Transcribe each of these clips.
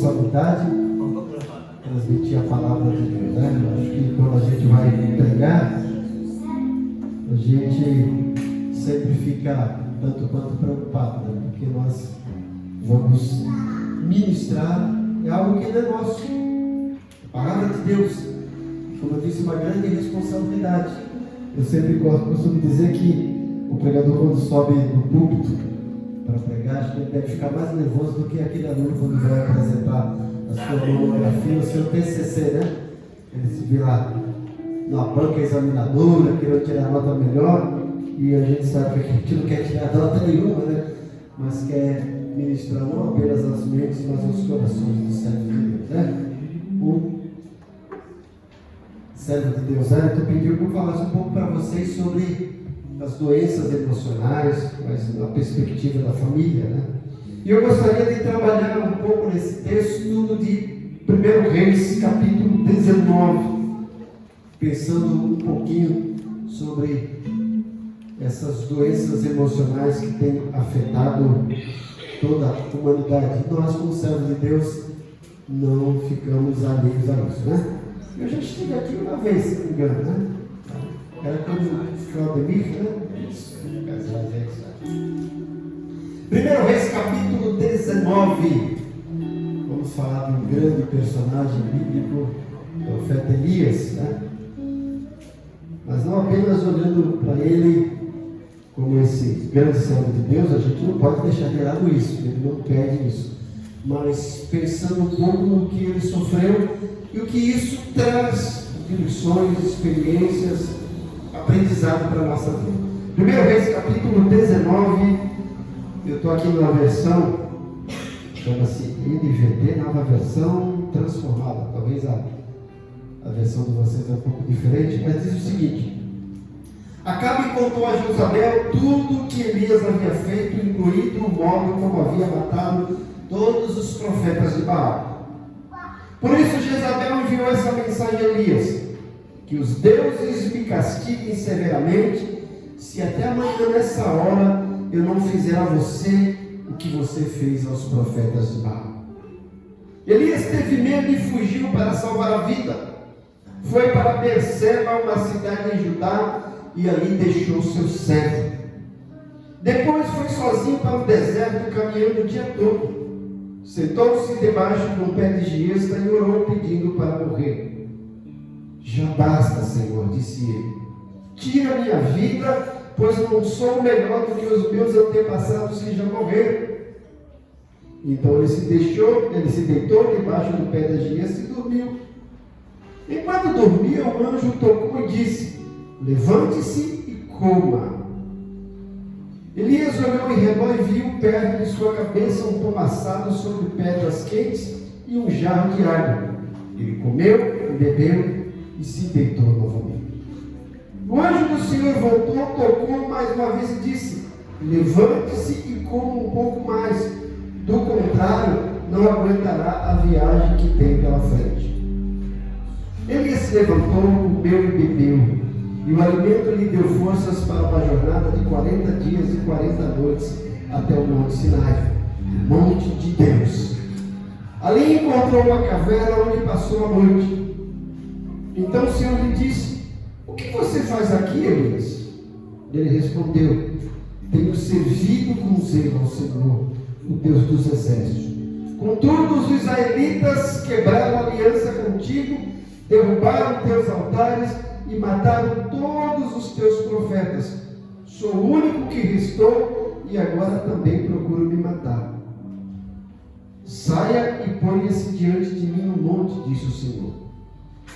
responsabilidade transmitir a palavra de Deus, né? Eu acho que quando a gente vai pregar, a gente sempre fica tanto quanto preocupado, né? Porque nós vamos ministrar algo que não é nosso. A palavra de Deus, como eu disse, uma grande responsabilidade. Eu sempre costumo dizer que o pregador, quando sobe no púlpito para pregar, acho que ele deve ficar mais nervoso do que aquele aluno quando vai apresentar a sua monografia, o seu TCC, né? Ele se vira na banca examinadora, querendo tirar a nota melhor, e a gente sabe que a gente não quer tirar nota nenhuma, né? Mas quer ministrar não apenas as mentes, mas os corações dos servos de Deus, né? O servo de Deus, Hélio, pediu que eu falasse um pouco para vocês sobre as doenças emocionais, mas na perspectiva da família, né? E eu gostaria de trabalhar um pouco nesse texto de 1 Reis, capítulo 19, pensando um pouquinho sobre essas doenças emocionais que têm afetado toda a humanidade. Nós, como servos de Deus, não ficamos alheios a isso, né? Eu já estive aqui uma vez, se não me engano, né? Era quando o Claudemir, né? Isso, 1 Reis, capítulo 19. Vamos falar de um grande personagem bíblico, o profeta Elias, né? Mas não apenas olhando para ele como esse grande servo de Deus, a gente não pode deixar de lado isso, ele não pede isso. Mas pensando um pouco no que ele sofreu e o que isso traz de lições, experiências, aprendizado para a nossa vida. 1 Reis, capítulo 19, eu estou aqui numa versão, chama-se NVT, nova versão transformada. Talvez a versão de vocês é um pouco diferente, mas diz o seguinte: Acabe contou a Jezabel tudo o que Elias havia feito, incluído o modo como havia matado todos os profetas de Baal. Por isso Jezabel enviou essa mensagem a Elias: que os deuses me castiguem severamente, se até amanhã nessa hora eu não fizer a você o que você fez aos profetas de Baal. Elias teve medo e fugiu para salvar a vida. Foi para Berseba, uma cidade em Judá, e ali deixou seu servo. Depois foi sozinho para o deserto, caminhando o dia todo. Sentou-se debaixo de um pé de giesta e orou, pedindo para morrer. Já basta, Senhor, disse ele. Tira minha vida, pois não sou melhor do que os meus antepassados que já morreram. Então ele se deitou debaixo do pé da giesta e dormiu. Enquanto dormia, o anjo tocou e disse: levante-se e coma. Elias olhou em redor e viu perto de sua cabeça um pão assado sobre pedras quentes e um jarro de água. Ele comeu e bebeu e se deitou novamente. O anjo do Senhor voltou, tocou mais uma vez e disse: levante-se e coma um pouco mais, do contrário, não aguentará a viagem que tem pela frente. Ele se levantou, comeu e bebeu, e o alimento lhe deu forças para uma jornada de 40 dias e 40 noites até o Monte Sinai, o Monte de Deus. Ali encontrou uma caverna onde passou a noite. Então o Senhor lhe disse: o que você faz aqui, Elias? Ele respondeu: tenho servido com zelo ao Senhor, o Deus dos exércitos. Contudo, os israelitas quebraram a aliança contigo, derrubaram teus altares e mataram todos os teus profetas. Sou o único que restou e agora também procuro me matar. Saia e ponha-se diante de mim no monte, disse o Senhor.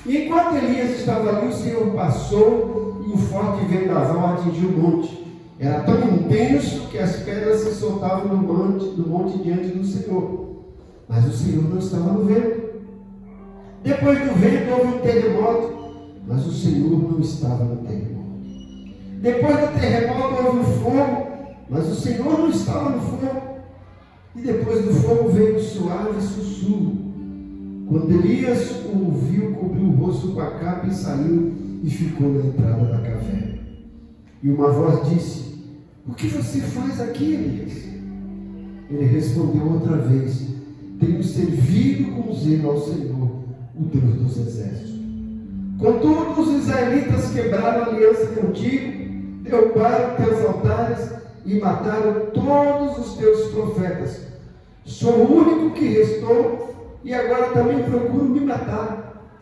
E enquanto Elias estava ali, o Senhor passou e um forte vendaval atingiu o monte. Era tão intenso que as pedras se soltavam do monte diante do Senhor. Mas o Senhor não estava no vento. Depois do vento houve um terremoto, mas o Senhor não estava no terremoto. Depois do terremoto houve um fogo, mas o Senhor não estava no fogo. E depois do fogo veio um suave sussurro. Quando Elias o ouviu, cobriu o rosto com a capa e saiu e ficou na entrada da caverna. E uma voz disse: o que você faz aqui, Elias? Ele respondeu outra vez: tenho servido com zelo ao Senhor, o Deus dos exércitos. Contudo, os israelitas quebraram a aliança contigo, derrubaram teus altares e mataram todos os teus profetas. Sou o único que restou e agora também procuro me matar.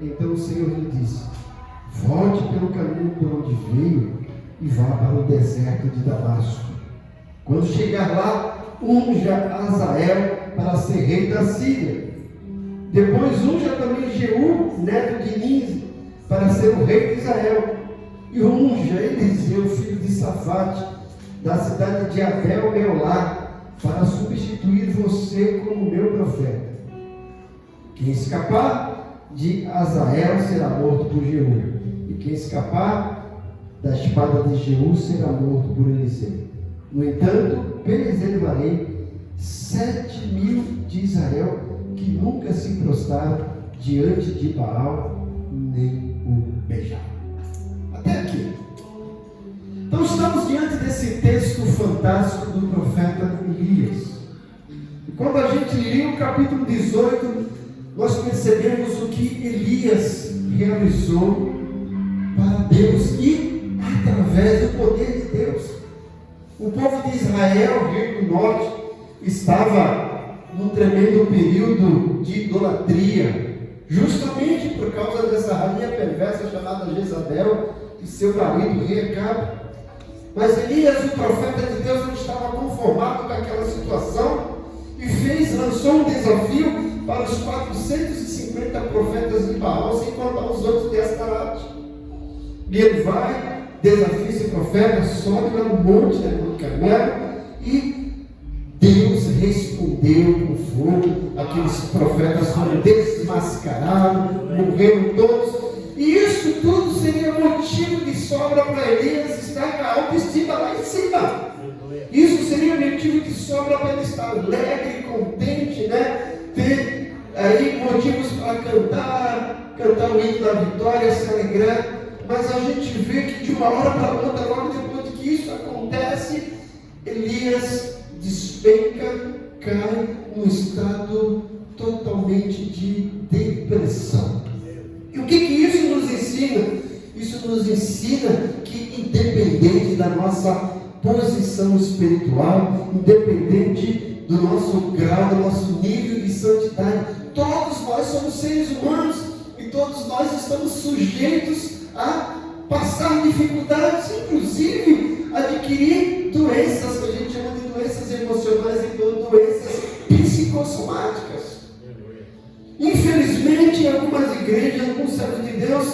Então o Senhor lhe disse: volte pelo caminho por onde veio e vá para o deserto de Damasco. Quando chegar lá, unja Azael para ser rei da Síria. Depois unja também Jeú, neto de Nínive, para ser o rei de Israel. E unja Eliseu, filho de Safate, da cidade de Abel Meolá, para substituir você como meu profeta. Quem escapar de Azael será morto por Jeú, e quem escapar da espada de Jeú será morto por Eliseu. No entanto, preservarei 7.000 de Israel que nunca se prostraram diante de Baal, nem o beijaram. Até aqui. Então estamos diante desse texto fantástico do profeta Elias. E quando a gente lê o capítulo 18, nós percebemos o que Elias realizou para Deus e através do poder de Deus. O povo de Israel, Reino do Norte, estava num tremendo período de idolatria, justamente por causa dessa rainha perversa chamada Jezabel e seu marido, rei Acabe. Mas Elias, o profeta de Deus, não estava conformado com aquela situação e lançou um desafio para os 450 profetas de Baal, sem contar os outros de Astarate. E ele vai, desafia esse profeta, sobe lá no monte, no Carmelo, e Deus respondeu com fogo. Aqueles profetas foram desmascarados, morreram todos. E isso tudo seria motivo de sobra para Elias estar com a autoestima lá em cima. Isso seria motivo de sobra para ele estar alegre, contente, né? Ter aí motivos para cantar o hino da vitória, se alegrar. Mas a gente vê que de uma hora para outra, logo depois que isso acontece, Elias despenca, cai num estado totalmente de depressão. E o que isso nos ensina? Isso nos ensina que, independente da nossa posição espiritual, independente do nosso grau, do nosso nível de santidade, todos nós somos seres humanos e todos nós estamos sujeitos a passar dificuldades, inclusive adquirir doenças, que a gente chama de doenças emocionais e doenças psicossomáticas. Infelizmente, algumas igrejas, alguns servos de Deus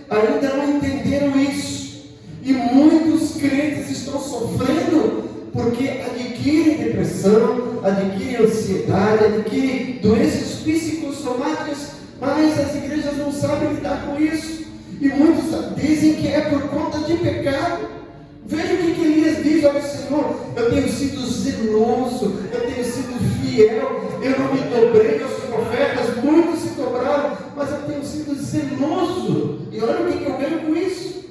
ainda não entenderam isso. E muitos crentes estão sofrendo porque adquirem depressão, adquirem ansiedade, adquirem doenças psicossomáticas, mas as igrejas não sabem lidar com isso. E muitos dizem que é por conta de pecado. Veja o que Elias diz: olha, Senhor, eu tenho sido zeloso, eu tenho sido fiel, eu não me dobrei aos profetas, muitos se dobraram, mas eu tenho sido zeloso. E olha o que eu ganho com isso.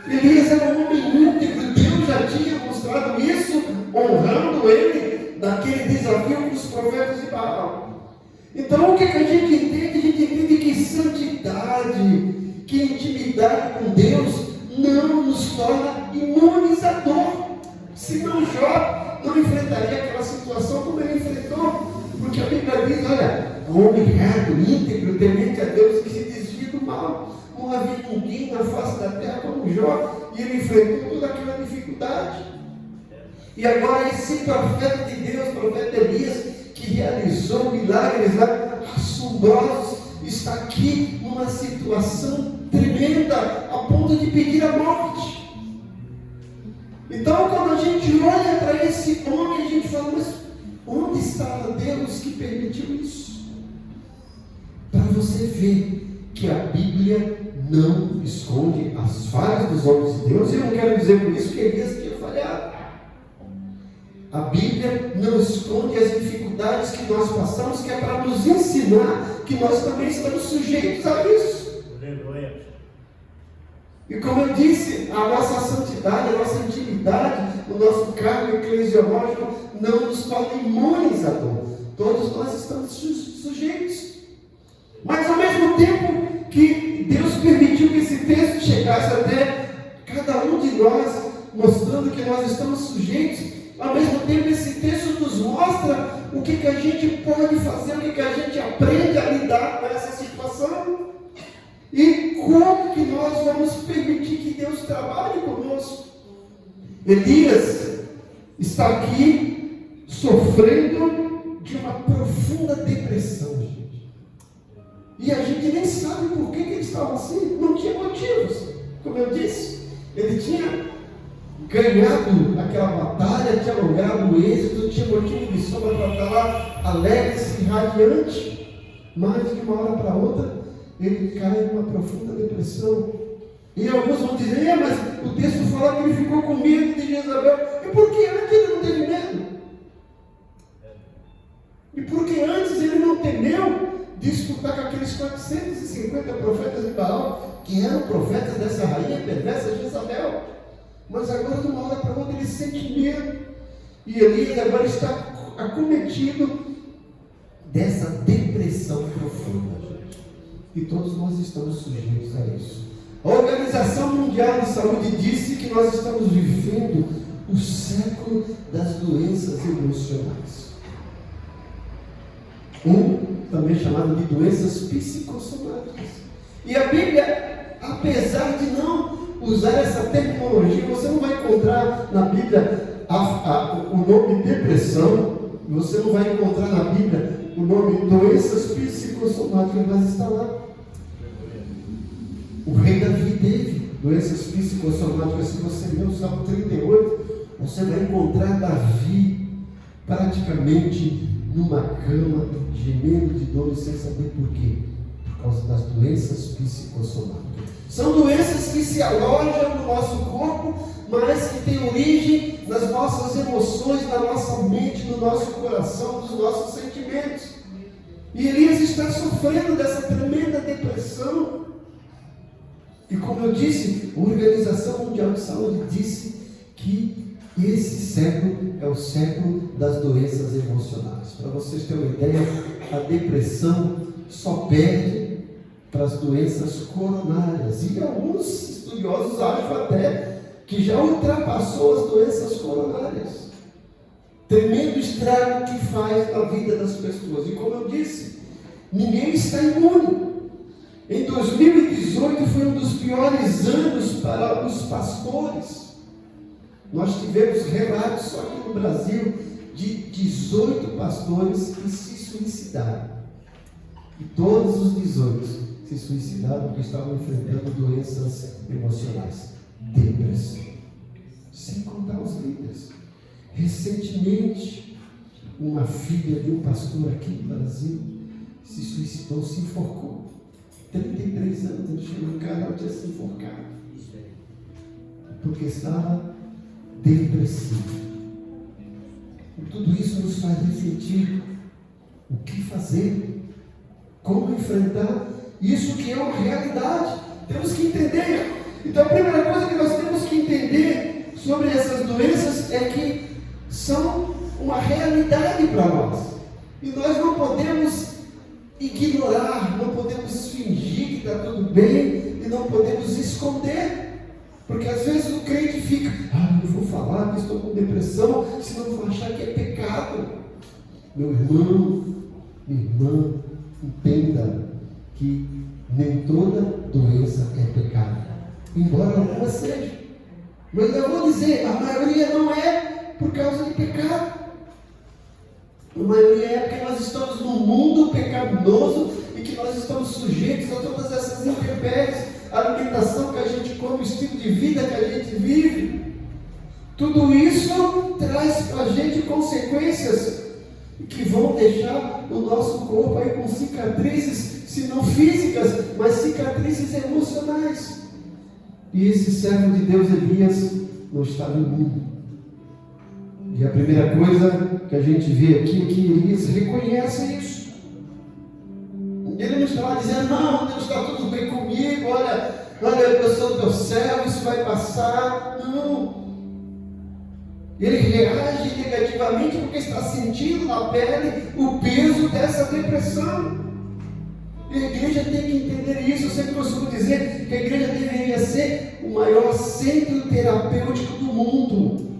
Elias era um homem íntegro, Deus já tinha mostrado isso, honrando ele naquele desafio com os profetas de Baal. Então o que a gente entende? A gente entende que santidade, que intimidade com Deus não nos torna imunes à dor. Senão Jó não enfrentaria aquela situação como ele enfrentou, porque a Bíblia diz: olha, homem reto, íntegro, temente a Deus, que se desvia do mal. Não havia ninguém na face da terra como Jó, e ele enfrentou toda aquela dificuldade. E agora esse profeta de Deus, profeta Elias, que realizou milagres assombrosos, está aqui numa situação tremenda, a ponto de pedir a morte. Então, quando a gente olha para esse homem, a gente fala: mas onde estava Deus que permitiu isso? Para você ver que a Bíblia não esconde as falhas dos homens de Deus. Eu não quero dizer por isso que Elias tinha falhado. A Bíblia não esconde as dificuldades que nós passamos, que é para nos ensinar que nós também estamos sujeitos a isso. E como eu disse, a nossa santidade, a nossa intimidade, o nosso cargo eclesiológico não nos torna imunes à dor. Todos nós estamos sujeitos. Mas ao mesmo tempo que Deus permitiu que esse texto chegasse até cada um de nós, mostrando que nós estamos sujeitos, ao mesmo tempo esse texto nos mostra o que a gente pode fazer, o que a gente aprende a lidar com essa situação. E como que nós vamos permitir que Deus trabalhe conosco? Elias está aqui sofrendo de uma profunda depressão, gente. E a gente nem sabe por que ele estava assim. Não tinha motivos. Como eu disse, ele tinha ganhado aquela batalha, tinha logrado o êxito, tinha motivo de sobra para estar lá alegre e radiante. Mas de uma hora para outra, ele cai numa profunda depressão. E alguns vão dizer, mas o texto fala que ele ficou com medo de Jezabel. E por que antes ele não teve medo? E por que antes ele não temeu de escutar com aqueles 450 profetas de Baal, que eram profetas dessa rainha perversa Jezabel? Mas agora, de uma hora para outra, ele sente medo. E Elias agora está acometido dessa depressão profunda, gente. E todos nós estamos sujeitos a isso. A Organização Mundial de Saúde disse que nós estamos vivendo o século das doenças emocionais. Também chamado de doenças psicossomáticas. E a Bíblia, apesar de não usar essa terminologia, você não vai encontrar na Bíblia o nome depressão, você não vai encontrar na Bíblia o nome doenças psicossomáticas, mas está lá. O rei Davi teve doenças psicossomáticas. Se você ler o Salmo 38, você vai encontrar Davi praticamente numa cama, gemendo de dor, sem saber por quê. Por causa das doenças psicossomáticas. São doenças que se alojam no nosso corpo, mas que têm origem nas nossas emoções, na nossa mente, no nosso coração, nos nossos sentimentos. E Elias está sofrendo dessa tremenda depressão. E como eu disse, a Organização Mundial de Saúde disse que esse século é o século das doenças emocionais. Para vocês terem uma ideia, a depressão só perde para as doenças coronárias. E alguns estudiosos acham até que já ultrapassou as doenças coronárias. Tremendo estrago que faz na vida das pessoas. E como eu disse, ninguém está imune. Em 2018 foi um dos piores anos para os pastores. Nós tivemos relatos só aqui no Brasil de 18 pastores que se suicidaram. E todos os 18 se suicidaram porque estavam enfrentando doenças emocionais, depressão. Sem contar os líderes. Recentemente, uma filha de um pastor aqui no Brasil se suicidou, se enforcou. 33 anos, ele chegou em casa, ela tinha se enforcado. Porque estava depressivo. E tudo isso nos faz refletir o que fazer, como enfrentar isso que é uma realidade. Temos que entender. Então a primeira coisa que nós temos que entender sobre essas doenças é que são uma realidade para nós. E nós não podemos ignorar, não podemos fingir que está tudo bem e não podemos esconder. Porque às vezes o crente fica, eu vou falar que estou com depressão, senão vou achar que é pecado. Meu irmão, minha irmã, entenda que nem toda doença é pecado, embora alguma seja. Mas eu vou dizer, a maioria não é por causa de pecado. A maioria é porque nós estamos num mundo pecaminoso e que nós estamos sujeitos a todas essas intempéries, a alimentação que a gente come, o estilo de vida que a gente vive. Tudo isso traz para a gente consequências que vão deixar o nosso corpo aí com cicatrizes, se não físicas, mas cicatrizes emocionais. E esse servo de Deus, Elias, não estava imune. E a primeira coisa que a gente vê aqui é que Elias reconhece isso. Ele não estava dizendo, não, Deus está tudo bem comigo, olha, eu sou teu servo, isso vai passar. Não. Ele reage negativamente porque está sentindo na pele o peso dessa depressão. E a igreja tem que entender isso. Eu sempre costumo dizer que a igreja deveria ser o maior centro terapêutico do mundo.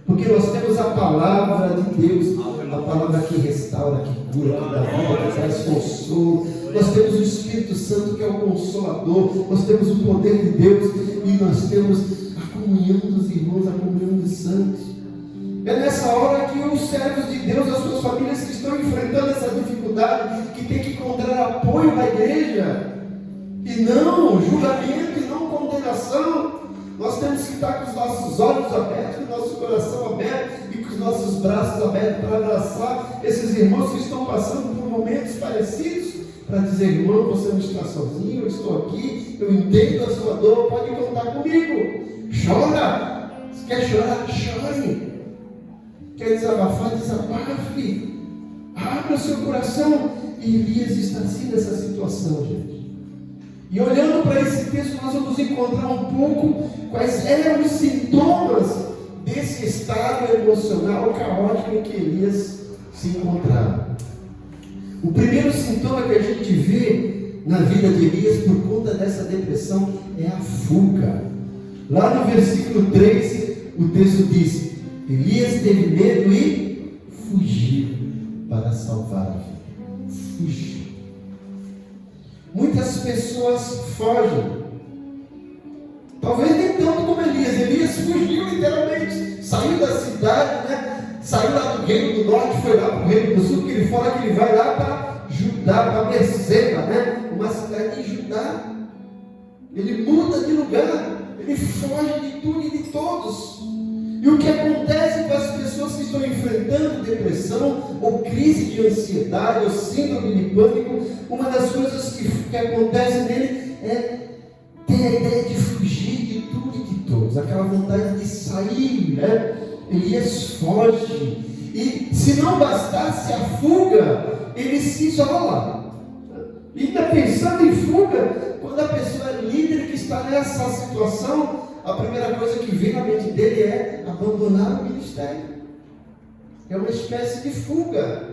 Porque nós temos a palavra de Deus, a palavra que restaura, que cura, que dá vida, que traz consolo. Nós temos o Espírito Santo, que é o Consolador. Nós temos o poder de Deus e nós temos a comunhão dos irmãos, a comunhão dos santos. É nessa hora que os servos de Deus, as suas famílias que estão enfrentando essa dificuldade, que tem que encontrar apoio na igreja, e não julgamento, e não condenação. Nós temos que estar com os nossos olhos abertos, com o nosso coração aberto e com os nossos braços abertos para abraçar esses irmãos que estão passando por momentos parecidos, para dizer: irmão, você não está sozinho, eu estou aqui, eu entendo a sua dor, pode contar comigo. Chora, se quer chorar, chore. Quer desabafar, desabafe. Abra o seu coração. E Elias está assim nessa situação, gente. E olhando para esse texto, nós vamos encontrar um pouco quais eram os sintomas desse estado emocional caótico em que Elias se encontrava. O primeiro sintoma que a gente vê na vida de Elias por conta dessa depressão é a fuga. Lá no versículo 3, o texto diz: Elias teve medo e fugiu para salvar a vida. Fugiu. Muitas pessoas fogem. Talvez nem tanto como Elias. Elias fugiu literalmente. Saiu da cidade, né? Saiu lá do reino do norte, foi lá para o reino do sul, porque ele fala que ele vai lá para Judá, para Berseba, né? Uma cidade de Judá. Ele muda de lugar. Ele foge de tudo e de todos. E o que acontece com as pessoas que estão enfrentando depressão, ou crise de ansiedade, ou síndrome de pânico, uma das coisas que acontece nele é ter a ideia de fugir de tudo e de todos, aquela vontade de sair, né? Elias foge, e se não bastasse a fuga, ele se isola. E ainda pensando em fuga, quando a pessoa é líder que está nessa situação, a primeira coisa que vem na mente dele é abandonar o ministério. É uma espécie de fuga.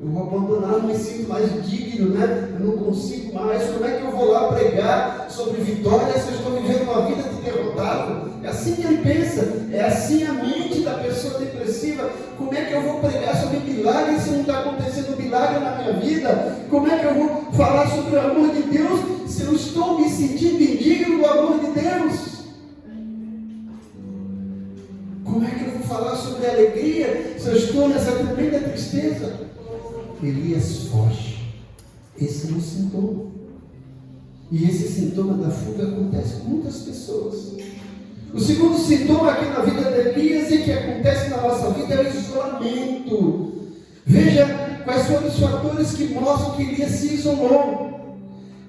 Eu vou abandonar, não me sinto mais digno, né? Eu não consigo mais. Como é que eu vou lá pregar sobre vitória se eu estou vivendo uma vida de derrotado? É assim que ele pensa. É assim a mente da pessoa depressiva. Como é que eu vou pregar sobre milagre se não está acontecendo milagre na minha vida? Como é que eu vou falar sobre o amor de Deus se eu estou me sentindo indigno do amor de Deus? Como é que eu vou falar sobre alegria se eu estou nessa tremenda tristeza? Elias foge. Esse é um sintoma. E esse sintoma da fuga acontece com muitas pessoas. O segundo sintoma aqui na vida de Elias e que acontece na nossa vida é o isolamento. Veja quais foram os fatores que mostram que Elias se isolou.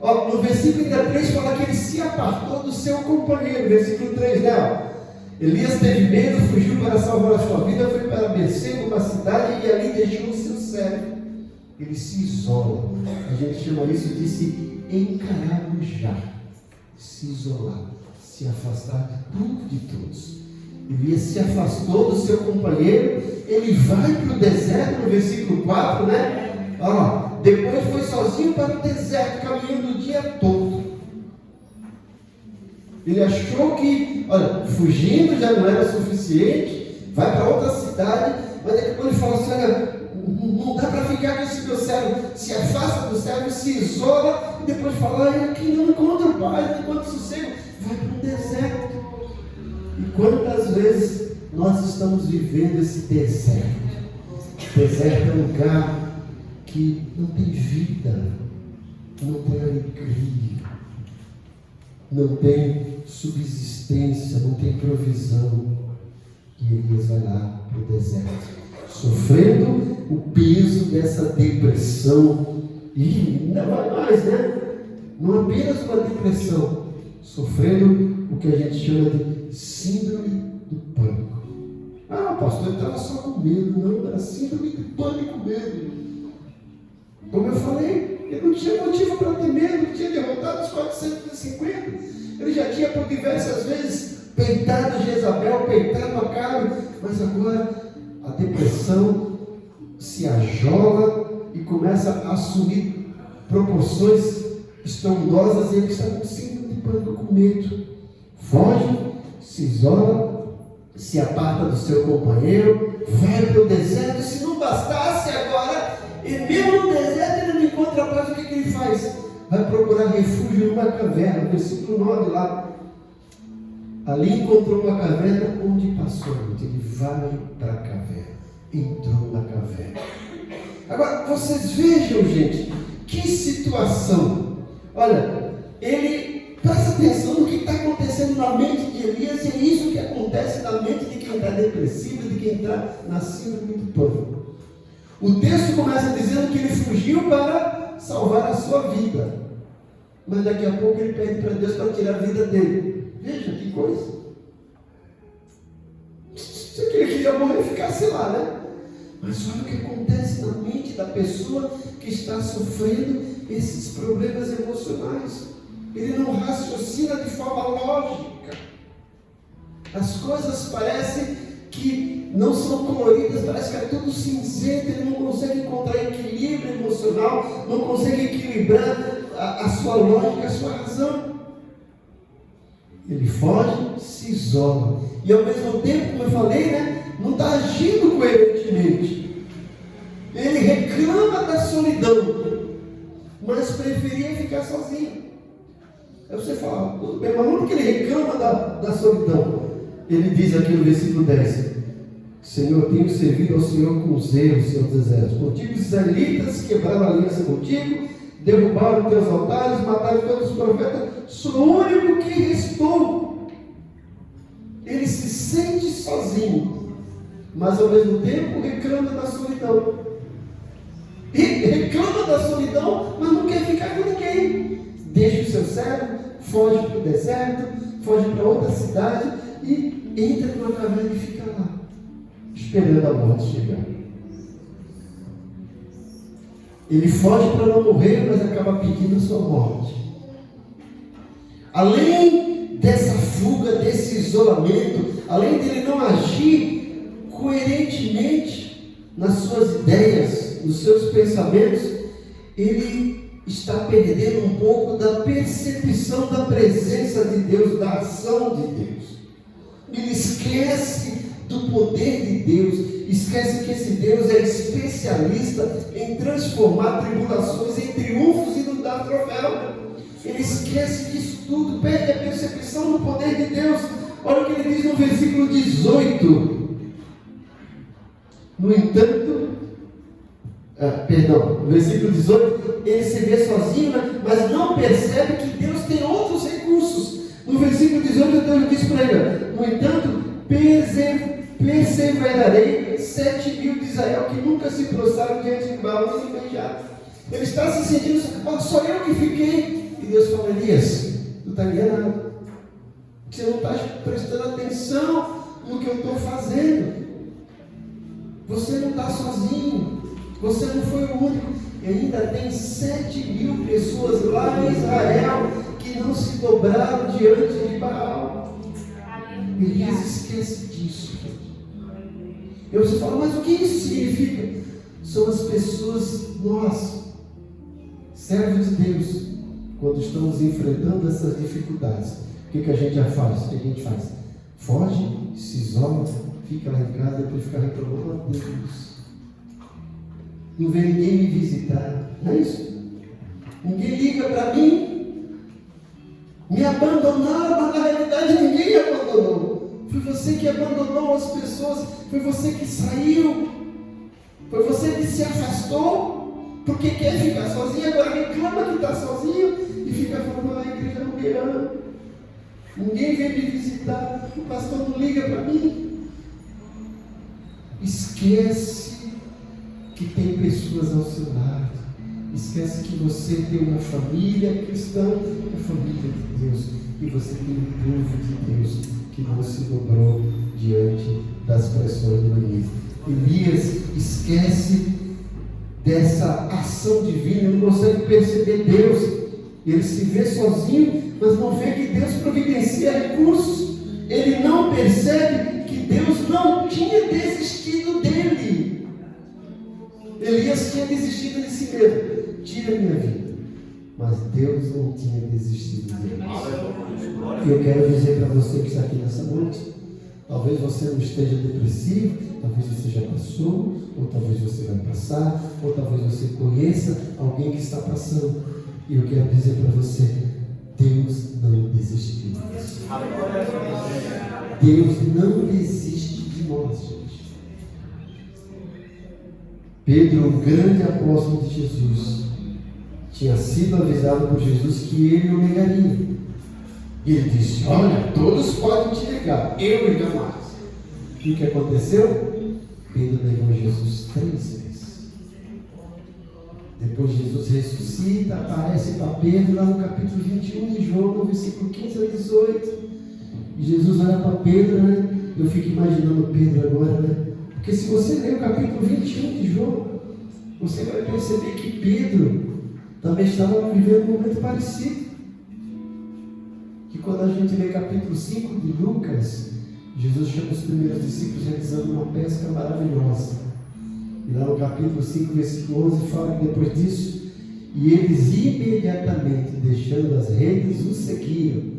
No versículo 3 fala que ele se apartou do seu companheiro. Versículo 3, né? Elias teve medo, fugiu para salvar a sua vida, foi para Berseba, uma cidade, e ali deixou o seu servo. Ele se isola. A gente chama isso de se encaramujar, se isolar, se afastar de tudo e de todos. Elias se afastou do seu companheiro, ele vai para o deserto, no versículo 4, né? Depois foi sozinho para o deserto, caminhando o dia todo. Ele achou que, fugindo já não era suficiente, vai para outra cidade, mas depois ele fala assim: não dá para ficar com esse meu servo. Se afasta do servo, se isola, e depois fala: aqui não encontra paz, não encontra sossego, vai para um deserto. E quantas vezes nós estamos vivendo esse deserto? O deserto é um lugar que não tem vida, não tem alegria, não tem subsistência, não tem provisão. E Elias vai lá para o deserto, sofrendo o peso dessa depressão. E ainda vai mais, né? Não apenas uma depressão, sofrendo o que a gente chama de síndrome do pânico. Pastor, ele estava só com medo. Não, era síndrome de pânico mesmo. Como eu falei, ele não tinha motivo para ter medo, ele tinha derrotado os 450. Ele já tinha por diversas vezes peitado Jezabel, peitado Acabe, mas agora a depressão se ajola e começa a assumir proporções estrondosas e ele está com síndrome de pânico, com medo. Foge, se isola, se aparta do seu companheiro, vai para o deserto. Se não bastasse agora, e mesmo no deserto ele não encontra paz, o que ele faz? Vai procurar refúgio numa caverna, versículo 9 lá. Ali encontrou uma caverna onde passou. Ele vai para a caverna, entrou na caverna. Agora, vocês vejam, gente, que situação. Olha, ele presta atenção no que está acontecendo na mente de Elias, e é isso que acontece na mente de quem está depressivo, de quem está na síndrome do pânico. O texto começa dizendo que ele fugiu para salvar a sua vida, mas daqui a pouco ele pede para Deus para tirar a vida dele. Veja que coisa. Se ele queria morrer, ficasse lá, né? Mas olha o que acontece na mente da pessoa que está sofrendo esses problemas emocionais. Ele não raciocina de forma lógica. As coisas parecem que não são coloridas, parece que é tudo cinzento. Ele não consegue encontrar equilíbrio emocional, não consegue equilibrar a sua lógica, a sua razão. Ele foge, se isola. E ao mesmo tempo, como eu falei, né, não está agindo coerentemente. Ele reclama da solidão, mas preferia ficar sozinho. Aí você fala, tudo bem, mas não que ele reclama da solidão. Ele diz aqui no versículo 10: Senhor, tenho servido ao Senhor com zelo, Senhor dos exércitos. Contigo os israelitas quebraram a aliança contigo, derrubaram teus altares, mataram todos os profetas. Sou o único que restou. Ele se sente sozinho, mas ao mesmo tempo reclama da solidão. E reclama da solidão, mas não quer ficar com ninguém. Deixa o seu servo, foge para o deserto, foge para outra cidade e entra numa caverna e fica lá, esperando a morte chegar. Ele foge para não morrer, mas acaba pedindo a sua morte. Além dessa fuga, desse isolamento, além dele não agir coerentemente nas suas ideias, nos seus pensamentos, ele está perdendo um pouco da percepção da presença de Deus, da ação de Deus. Ele esquece do poder de Deus, esquece que esse Deus é especialista em transformar tribulações em triunfos e nos dar troféu. Ele esquece disso tudo, perde a percepção do poder de Deus. Olha o que ele diz no versículo 18. No entanto, no versículo 18, ele se vê sozinho, mas não percebe que Deus tem outros recursos. No versículo 18, Deus diz para ele: no entanto, perseverarei 7.000 de Israel que nunca se prostraram diante de Baal nem beijaram. Ele está se sentindo, só eu que fiquei. E Deus fala: Elias, tu está enganado. Você não está prestando atenção no que eu estou fazendo. Você não está sozinho. Você não foi o único. E ainda tem 7.000 pessoas lá em Israel que não se dobraram diante de Baal. Elias esquece disso. E você fala: mas o que isso significa? São as pessoas, nós, servos de Deus, quando estamos enfrentando essas dificuldades, o que a gente já faz? O que a gente faz? Foge, se isola, fica lá em casa, depois fica reclamando a Deus. Não vem ninguém me visitar, não é isso? Ninguém liga para mim. Me abandonaram, mas na realidade ninguém me abandonou. Foi você que abandonou as pessoas, foi você que saiu, foi você que se afastou, porque quer ficar sozinho, agora reclama que está sozinho e fica falando: a igreja não me ama, ninguém vem me visitar, o pastor não liga para mim. Esquece que tem pessoas ao seu lado, esquece que você tem uma família cristã, uma família de Deus, e você tem um povo de Deus que não se dobrou diante das pressões do inimigo. Elias esquece dessa ação divina, não consegue perceber Deus. Ele se vê sozinho, mas não vê que Deus providencia recursos. Ele não percebe que Deus não tinha desistido dele. Elias tinha desistido de si mesmo. Tira a minha vida. Mas Deus não tinha desistido dele. E eu quero dizer para você que está aqui nessa noite, talvez você não esteja depressivo, talvez você já passou, ou talvez você vai passar, ou talvez você conheça alguém que está passando. E eu quero dizer para você, Deus não desistiu de você. Deus não desiste de nós, gente. Pedro, o grande apóstolo de Jesus, tinha sido avisado por Jesus que ele o negaria. E ele disse: olha, todos podem te negar, eu ainda mais. O que aconteceu? Pedro negou Jesus 3 vezes. Depois Jesus ressuscita, aparece para Pedro lá no capítulo 21 de João, no versículo 15 a 18. E Jesus olha para Pedro, né? Eu fico imaginando Pedro agora, né? Porque se você ler o capítulo 21 de João, você vai perceber que Pedro também estava vivendo um momento parecido. Que quando a gente lê capítulo 5 de Lucas, Jesus chama os primeiros discípulos realizando uma pesca maravilhosa. E lá no capítulo 5, versículo 11, fala que depois disso, e eles imediatamente, deixando as redes, o seguiram.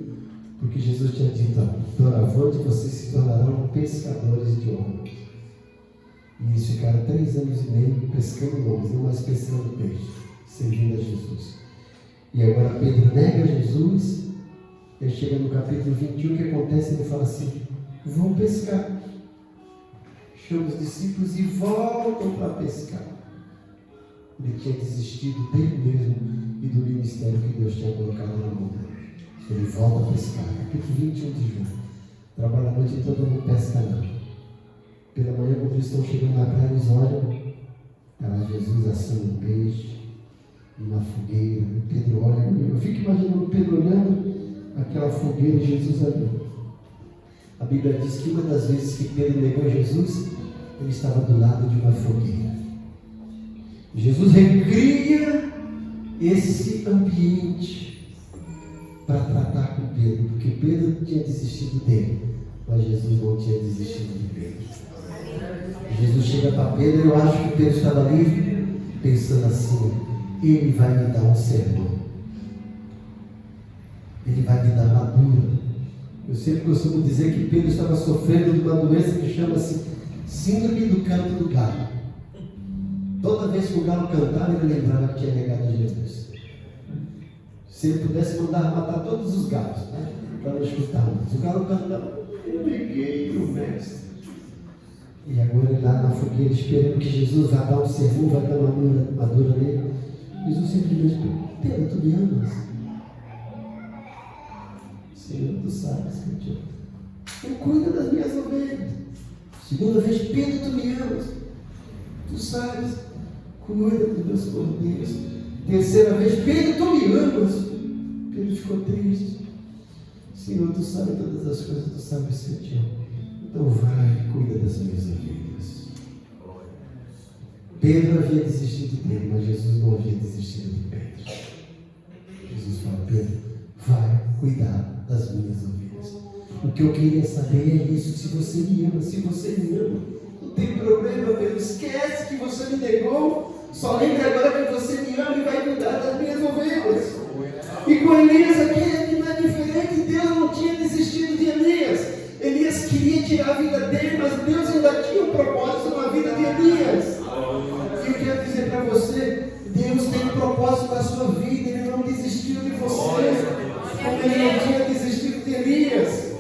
Porque Jesus tinha dito: doravante vocês se tornarão pescadores de homens. E eles ficaram 3 anos e meio pescando homens, não mais pescando peixe, servindo a Jesus. E agora Pedro nega Jesus. Ele chega no capítulo 21, o que acontece? Ele fala assim: vão pescar. Chama os discípulos e voltam para pescar. Ele tinha desistido dele mesmo e do ministério que Deus tinha colocado na mão dele. Ele volta a pescar. Capítulo 21 de João. Trabalha a noite e todo mundo pesca não. Pela manhã, quando eles estão chegando na praia, eles olham. Está lá Jesus assando um peixe, numa fogueira. E Pedro olha. Eu fico imaginando Pedro olhando aquela fogueira e Jesus ali. A Bíblia diz que uma das vezes que Pedro negou Jesus, ele estava do lado de uma fogueira. Jesus recria esse ambiente para tratar com Pedro, porque Pedro tinha desistido dele, mas Jesus não tinha desistido de Pedro. Jesus chega para Pedro, eu acho que Pedro estava livre, pensando assim: ele vai me dar um sermão, ele vai me dar madura. Eu sempre costumo dizer que Pedro estava sofrendo de uma doença que chama-se síndrome do canto do galo. Toda vez que o galo cantava, ele lembrava que tinha negado a Jesus. Se ele pudesse mandar matar todos os galos, né? Para não escutar mais. O galo cantava: eu neguei o mestre. E agora ele lá na fogueira, esperando que Jesus vai dar um sermão, vai dar uma madura nele. Jesus simplesmente perguntou: Pedro, tu me amas? Senhor, tu sabes que eu te amo. Eu cuido das minhas ovelhas. Segunda vez: Pedro, tu me amas? Tu sabes, cuida dos meus cordeiros. Terceira vez: Pedro, tu me amas? Pedro ficou triste. Senhor, tu sabes todas as coisas, tu sabes que eu te amo. Então vai, cuida das minhas ovelhas. Pedro havia desistido dele, mas Jesus não havia desistido de Pedro. Jesus fala: Pedro, vai cuidar das minhas ovelhas. O que eu queria saber é isso: se você me ama, se você me ama, não tem problema, Pedro. Esquece que você me negou. Só lembra agora que você me ama e vai cuidar das minhas ovelhas. E com Elias aqui não é diferente. Deus não tinha desistido de Elias. Elias queria tirar a vida dele, mas Deus ainda tinha um propósito na vida de Elias. E eu quero dizer para você: Deus tem um propósito na sua vida. Ele não desistiu de você, como ele não tinha desistido de Elias.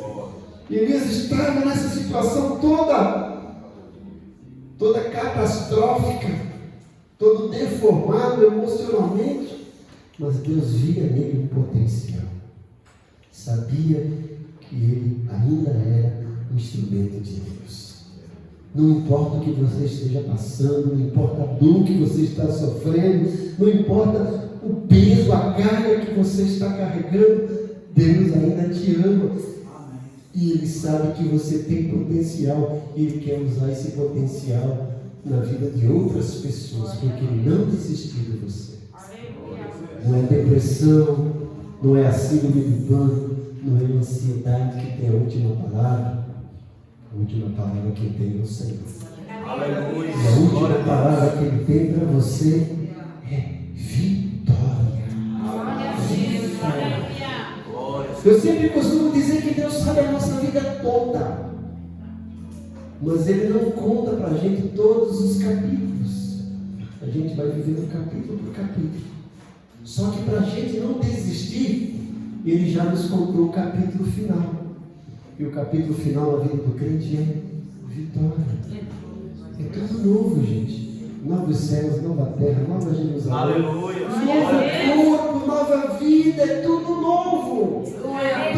Elias estava nessa situação toda catastrófica, todo deformado emocionalmente, mas Deus via nele um potencial. Sabia que ele ainda era um instrumento de Deus. Não importa o que você esteja passando, não importa a dor que você está sofrendo, não importa o peso, a carga que você está carregando, Deus ainda te ama. E Ele sabe que você tem potencial, e Ele quer usar esse potencial na vida de outras pessoas, porque Ele não desistiu de você. Não é depressão, não é a síndrome do pânico, Não é a ansiedade que tem a última palavra. A última palavra que tem é o Senhor. Aleluia. E a última palavra que Ele tem para você é vitória. Eu sempre costumo dizer que Deus sabe a nossa vida toda, mas Ele não conta para a gente todos os capítulos. A gente vai vivendo capítulo por capítulo. Só que para a gente não desistir, Ele já nos contou o capítulo final. E o capítulo final da vida do crente é vitória. É tudo novo, gente. Novos céus, nova terra, nova Jerusalém. Aleluia. Novo corpo, nova vida, é tudo novo.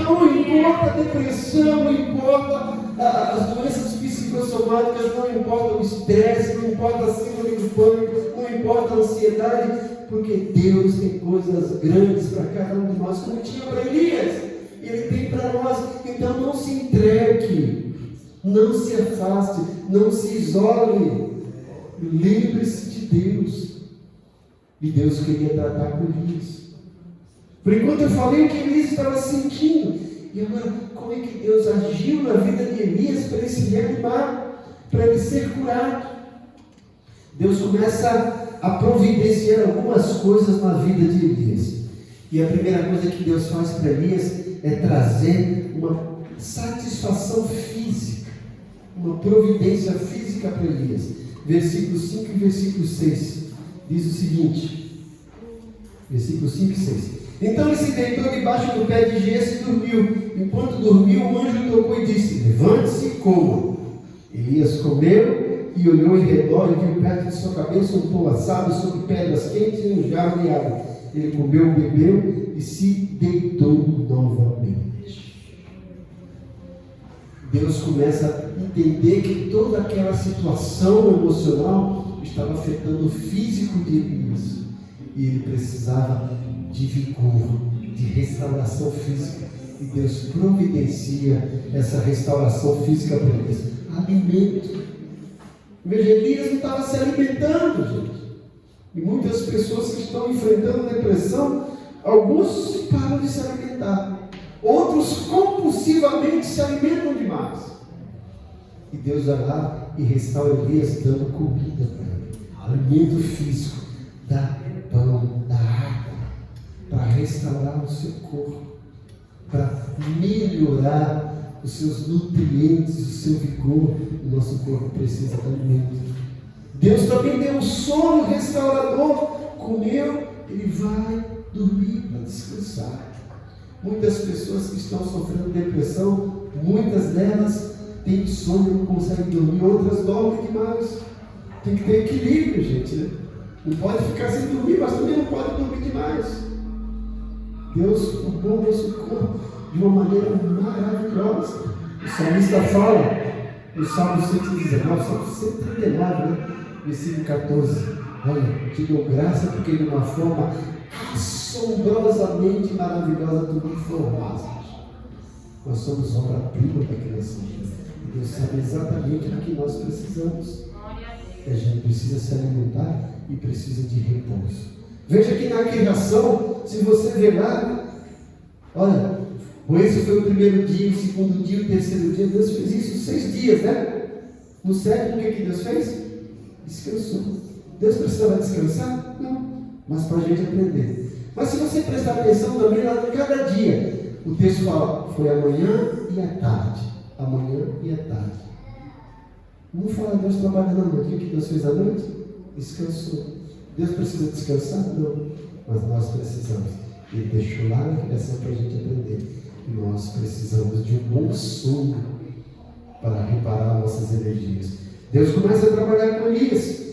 Não importa a depressão, não importa as doenças psicossomáticas, não importa o estresse, não importa a síndrome do pânico, não importa a ansiedade, porque Deus tem coisas grandes para cada um de nós, como tinha para Elias. Ele tem para nós. Então não se entregue, não se afaste, não se isole. Lembre-se de Deus. E Deus queria tratar com Elias. Por enquanto eu falei o que Elias estava sentindo. E agora, como é que Deus agiu na vida de Elias para ele se reanimar, para ele ser curado? Deus começa a providenciar algumas coisas na vida de Elias. E a primeira coisa que Deus faz para Elias é trazer uma satisfação física, uma providência física para Elias. Versículo 5 e versículo 6 diz o seguinte, versículo 5 e 6. Então ele se deitou debaixo do pé de Giese e dormiu. Enquanto dormiu, um anjo tocou e disse: levante-se e coma. Elias comeu e olhou em redor e viu perto de sua cabeça um pão assado sobre pedras quentes e um jarro de água. Ele comeu, bebeu e se deitou novamente. Deus começa a entender que toda aquela situação emocional estava afetando o físico de Elias. E ele precisava de vigor, de restauração física. E Deus providencia essa restauração física para Elias. Alimento. Veja, Elias não estava se alimentando, gente. E muitas pessoas que estão enfrentando depressão, alguns param de se alimentar. Outros compulsivamente se alimentam demais. E Deus vai lá e restaura Elias dando comida para ele. Alimento físico. Dá pão, dá água. Para restaurar o seu corpo. Para melhorar os seus nutrientes, o seu vigor. O nosso corpo precisa de alimento. Deus também deu um sono restaurador. Comeu, ele vai dormir para descansar. Muitas pessoas que estão sofrendo depressão, muitas delas têm sono e não conseguem dormir, outras dormem demais. Tem que ter equilíbrio, gente, né? Não pode ficar sem dormir, mas também não pode dormir demais. Deus ocupou o nosso corpo de uma maneira maravilhosa. O salmista fala, no Salmo 119, Salmo 139, né? Versículo 14. Olha, te dou graça porque de uma forma assombrosamente maravilhosa tu me formaste. Nós somos obra-prima da criação. E Deus sabe exatamente do que nós precisamos. E a gente precisa se alimentar e precisa de repouso. Veja que na criação, se você ver lá, olha, esse foi o primeiro dia, o segundo dia, o terceiro dia. Deus fez isso 6 dias, né? No sétimo, o que Deus fez? Descansou. Deus precisava descansar? Não. Mas para a gente aprender. Mas se você prestar atenção também lá em cada dia, o texto fala, foi amanhã e à tarde. Amanhã e à tarde. Não fala Deus trabalhando à noite. O que Deus fez à noite? Descansou. Deus precisa descansar? Não. Mas nós precisamos. Ele deixou lá na criação para a gente aprender. E nós precisamos de um bom sono para reparar nossas energias. Deus começa a trabalhar com Elias.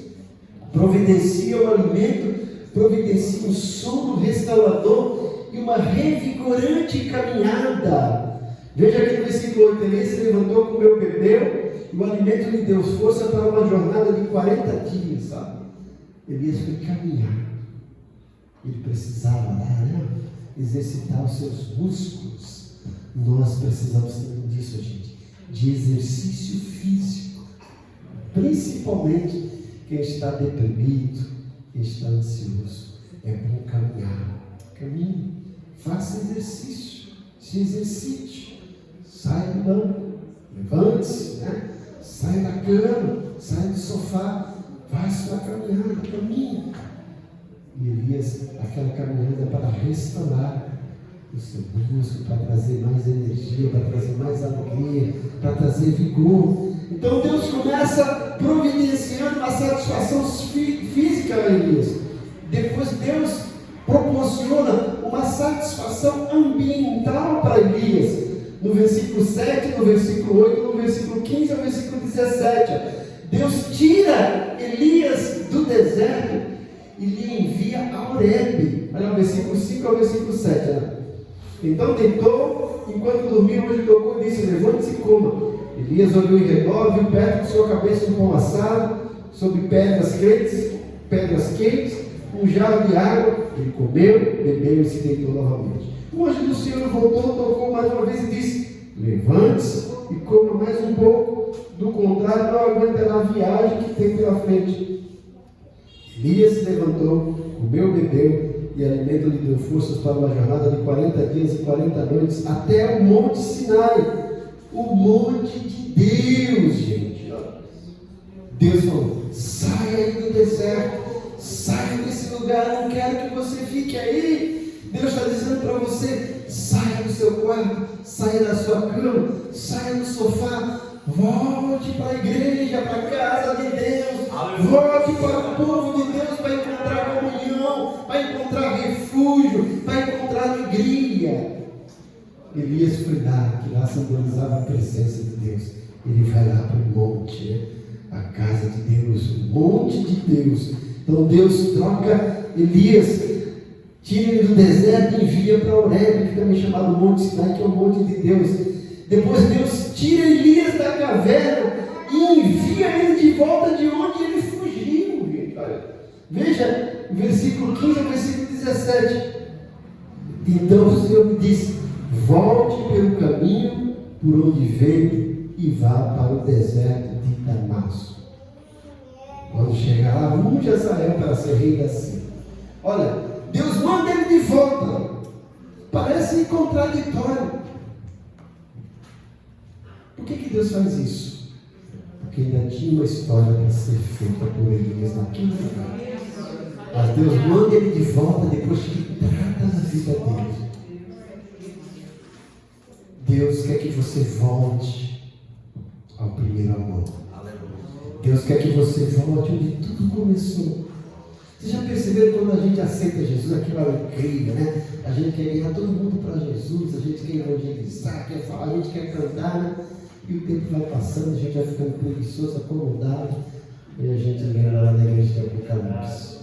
Providencia o alimento, providencia um sono restaurador e uma revigorante caminhada. Veja aqui no versículo 8, Elias se levantou, comeu, bebeu, e o alimento lhe deu força para uma jornada de 40 dias, sabe? Elias foi caminhar. Ele precisava lá, né? Exercitar os seus músculos. Nós precisamos disso, gente, de exercício físico. Principalmente quem está deprimido, quem está ansioso. É bom caminhar. Caminhe, faça exercício. Se se exercite, sai do banco, levante-se, né? Sai da cama, sai do sofá, vai sua caminhada, caminha. E Elias, aquela caminhada para restaurar o seu músculo, para trazer mais energia, para trazer mais alegria, para trazer vigor. Então Deus começa providenciando uma satisfação física a Elias. Depois Deus proporciona uma satisfação ambiental para Elias. No versículo 7, no versículo 8, no versículo 15 ao versículo 17. Deus tira Elias do deserto e lhe envia a Horebe. Olha o versículo 5 ao versículo 7. Né? Então deitou, enquanto dormia, o anjo tocou e disse: levante-se e coma. Elias olhou em redor, viu perto de sua cabeça um pão assado, sobre pedras quentes, um jarro de água. Ele comeu, bebeu e se deitou novamente. O anjo do Senhor voltou, tocou mais uma vez e disse: levante-se e coma mais um pouco, do contrário não aguentará a viagem que tem pela frente. Elias se levantou, comeu, bebeu, e alimento lhe deu forças para uma jornada de 40 dias e 40 noites, até o Monte Sinai, o monte de Deus, gente. Deus falou: saia aí do deserto, saia desse lugar, não quero que você fique aí. Deus está dizendo para você: saia do seu quarto, saia da sua cama, saia do sofá, volte para a igreja, para a casa de Deus, volte para o povo de Deus, para encontrar comunhão, para encontrar refúgio, para encontrar alegria. Elias foi lá, que lá simbolizava a presença de Deus. Ele vai lá para o monte, né? A casa de Deus, o monte de Deus. Então Deus troca Elias, tira ele do deserto e envia para Horebe, que também é chamado Monte Sinai, que é o monte de Deus. Depois Deus tira Elias da caverna e envia ele de volta de onde ele fugiu. Gente. Veja, versículo 15 ao versículo 17. Então o Senhor me disse: volte pelo caminho por onde veio e vá para o deserto de Damasco. Quando chegar lá, unge Azael para ser rei da Síria. Olha, Deus manda ele de volta. Parece contraditório. Por que Deus faz isso? Porque ainda tinha uma história para ser feita por Elias naquele lugar. Mas Deus manda ele de volta depois que trata da vida dele. Deus quer que você volte ao primeiro amor. Deus quer que você volte onde tudo começou. Vocês já perceberam quando a gente aceita Jesus, aquilo é incrível, né? A gente quer ganhar todo mundo para Jesus, a gente quer evangelizar, quer falar, a gente quer cantar, né? E o tempo vai passando, a gente vai ficando preguiçoso, acomodado, e a gente lembra lá na igreja de Apocalipse.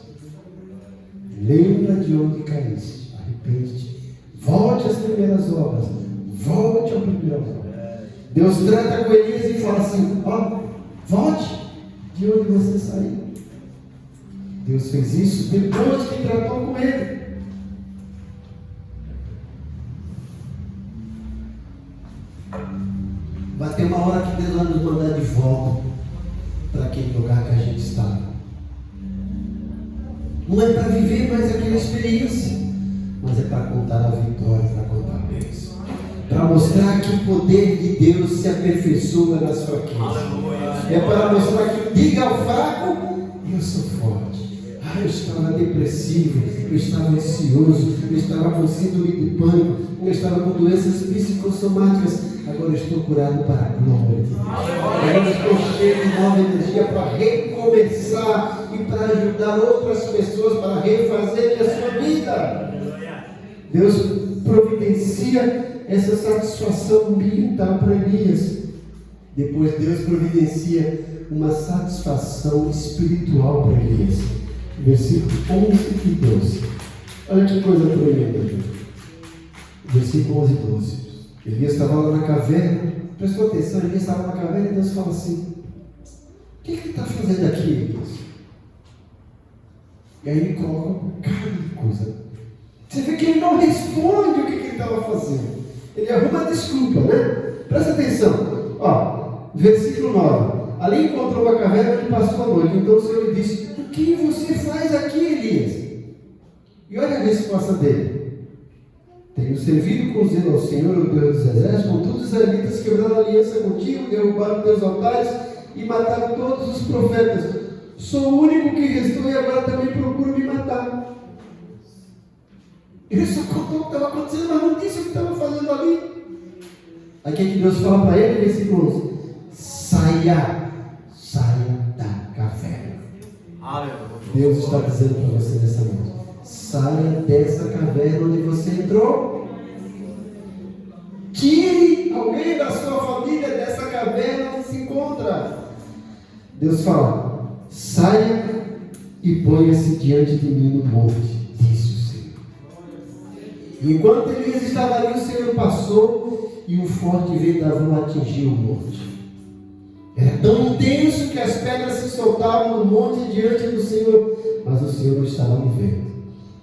Lembra de onde caíste, arrepende-te, volte às primeiras obras, volte ao primeiro amor. Deus trata com Elias e fala assim: ó, volte de onde você saiu. Deus fez isso depois que tratou com ele. Vai ter uma hora que Deus vai nos mandar de volta para aquele lugar que a gente estava. Não é para viver mais aquela experiência, mas é para contar a vitória, para contar a bênção, para mostrar que o poder de Deus se aperfeiçoa nas fraquezas. É para mostrar que diga ao fraco: eu sou forte. Eu estava depressivo, eu estava ansioso, eu estava com síndrome de pânico, eu estava com doenças psicossomáticas. Agora eu estou curado para a glória de Deus. Agora eu estou cheio de nova energia para recomeçar e para ajudar outras pessoas para refazerem a sua vida. Deus providencia essa satisfação ambiental para Elias. Depois Deus providencia uma satisfação espiritual para Elias. Versículo 11 e 12. Olha que coisa tremenda. Versículo 11 e 12. Elias estava lá na caverna. Prestou atenção, Elias estava na caverna e Deus fala assim: o que ele está fazendo aqui, Elias? E aí ele coloca um bocado de coisa. Você vê que ele não responde o que ele estava fazendo. Ele arruma desculpa, né? Presta atenção. Ó, versículo 9. Ali encontrou uma caverna e passou a noite. Então o Senhor lhe disse: o que você faz aqui, Elias? E olha a resposta dele: Tenho servido com zelo ao Senhor, o Deus dos exércitos, contudo os israelitas quebraram a aliança contigo, derrubaram teus altares e mataram todos os profetas. Sou o único que restou e agora também procuro me matar. Ele só contou o que estava acontecendo, mas não disse o que estava fazendo ali. Aí o que Deus fala para ele, versículo 11: saia da caverna. Deus está dizendo para você nessa noite: saia dessa caverna onde você entrou. Tire alguém da sua família dessa caverna onde se encontra. Deus fala: saia e ponha-se diante de mim no monte, disse o Senhor. E enquanto Elias estava ali, o Senhor passou e um forte vendaval atingiu o monte. Era tão intenso que as pedras se soltavam no monte diante do Senhor, mas o Senhor não estava no vento.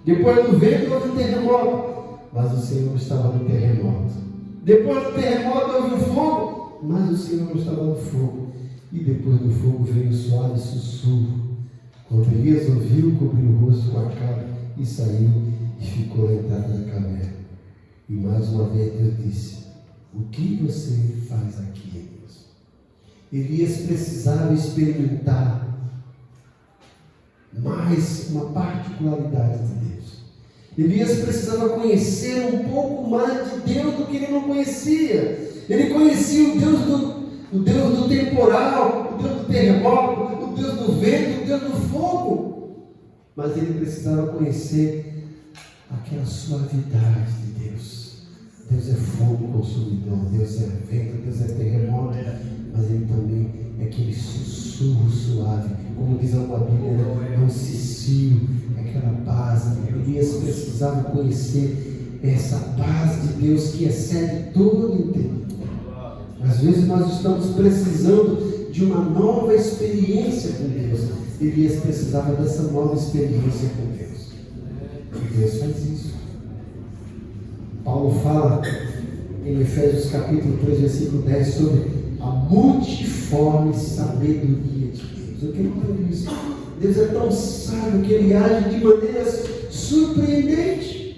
Depois do vento houve um terremoto, mas o Senhor não estava no terremoto. Depois do terremoto houve um fogo, mas o Senhor não estava no fogo. E depois do fogo veio um suave sussurro. Quando Elias ouviu, cobriu o rosto com a cara e saiu e ficou na entrada da caverna. E mais uma vez Deus disse: o que você faz aqui, Elias? Elias precisava experimentar mais uma particularidade de Deus. Elias precisava conhecer um pouco mais de Deus do que ele não conhecia. Ele conhecia o Deus do temporal, o Deus do terremoto, o Deus do vento, o Deus do fogo. Mas ele precisava conhecer aquela suavidade de Deus. Deus é fogo consumidor, Deus é vento, Deus é terremoto, mas Ele também é aquele sussurro suave, como diz a Bíblia, é um cicio, aquela paz. Elias precisava conhecer essa paz de Deus que excede todo o entendimento. Às vezes nós estamos precisando de uma nova experiência com Deus. Elias precisava dessa nova experiência com Deus. E Deus faz isso. Paulo fala em Efésios capítulo 3, versículo 10 sobre a multiforme sabedoria de Deus. Eu quero dizer isso. Deus é tão sábio que Ele age de maneiras surpreendentes.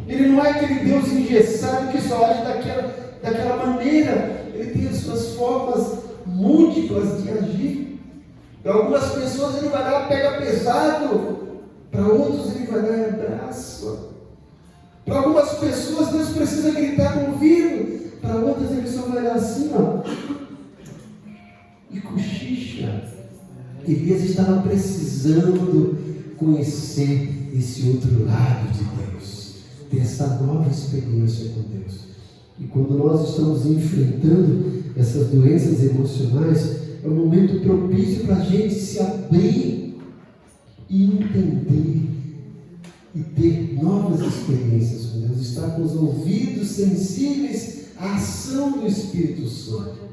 Ele não é aquele Deus engessado que só age daquela maneira. Ele tem as suas formas múltiplas de agir. Para algumas pessoas Ele vai lá, pega pesado. Para outros Ele vai lá e abraça. Para algumas pessoas Deus precisa gritar no ouvido. Para outras Ele só vai lá assim, ó, e cochicha. Elias estava precisando conhecer esse outro lado de Deus, ter essa nova experiência com Deus. E quando nós estamos enfrentando essas doenças emocionais, é um momento propício para a gente se abrir e entender e ter novas experiências com Deus, estar com os ouvidos sensíveis à ação do Espírito Santo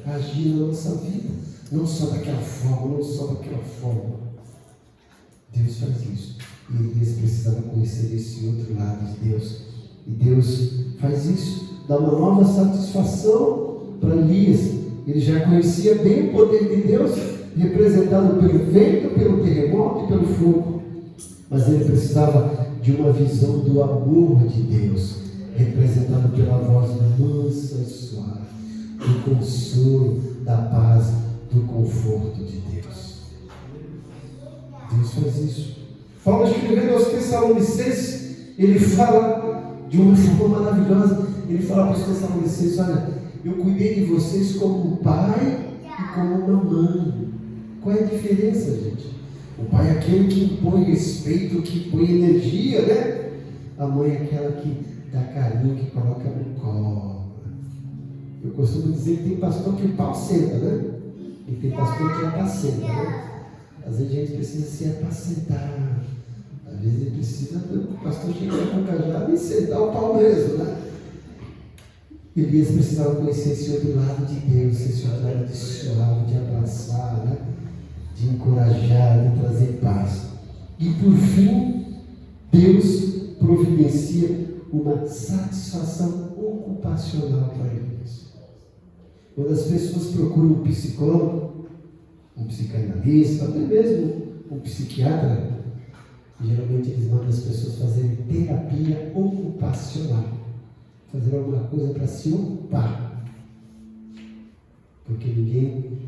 agir na nossa vida, não só daquela forma, Deus faz isso. E Elias precisava conhecer esse outro lado de Deus, e Deus faz isso, dá uma nova satisfação para Elias. Ele já conhecia bem o poder de Deus, representado pelo vento, pelo terremoto e pelo fogo, mas ele precisava de uma visão do amor de Deus, representado pela voz mansa e suave, do consolo, da paz, do conforto de Deus. Deus faz isso. Paulo, escrevendo aos Tessalonicenses, ele fala de uma forma maravilhosa. Ele fala para os Tessalonicenses: olha, eu cuidei de vocês como um pai e como uma mãe. Qual é a diferença, gente? O pai é aquele que impõe respeito, que impõe energia, né? A mãe é aquela que dá carinho, que coloca no colo. Eu costumo dizer que tem pastor que o pau senta, né? E tem pastor que apacenta, né? Às vezes a gente precisa se apacentar. Às vezes ele precisa, o pastor chegar com o cajado e sentar o pau mesmo, né? Elias precisava conhecer esse outro lado de Deus, esse outro lado de suave, de abraçar, né? De encorajar, de trazer paz. E por fim, Deus providencia uma satisfação ocupacional para eles. Quando as pessoas procuram um psicólogo, um psicanalista, até mesmo um psiquiatra, Geralmente eles mandam as pessoas fazerem terapia ocupacional. Fazer alguma coisa para se ocupar. Porque ninguém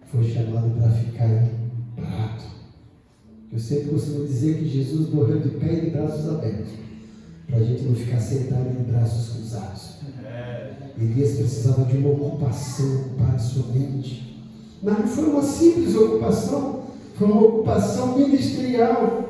foi chamado para ficar parado. Eu sempre costumo dizer que Jesus morreu de pé e de braços abertos. Para a gente não ficar sentado de braços cruzados. Elias precisava de uma ocupação, ocupar a sua mente. Mas não foi uma simples ocupação, foi uma ocupação ministerial.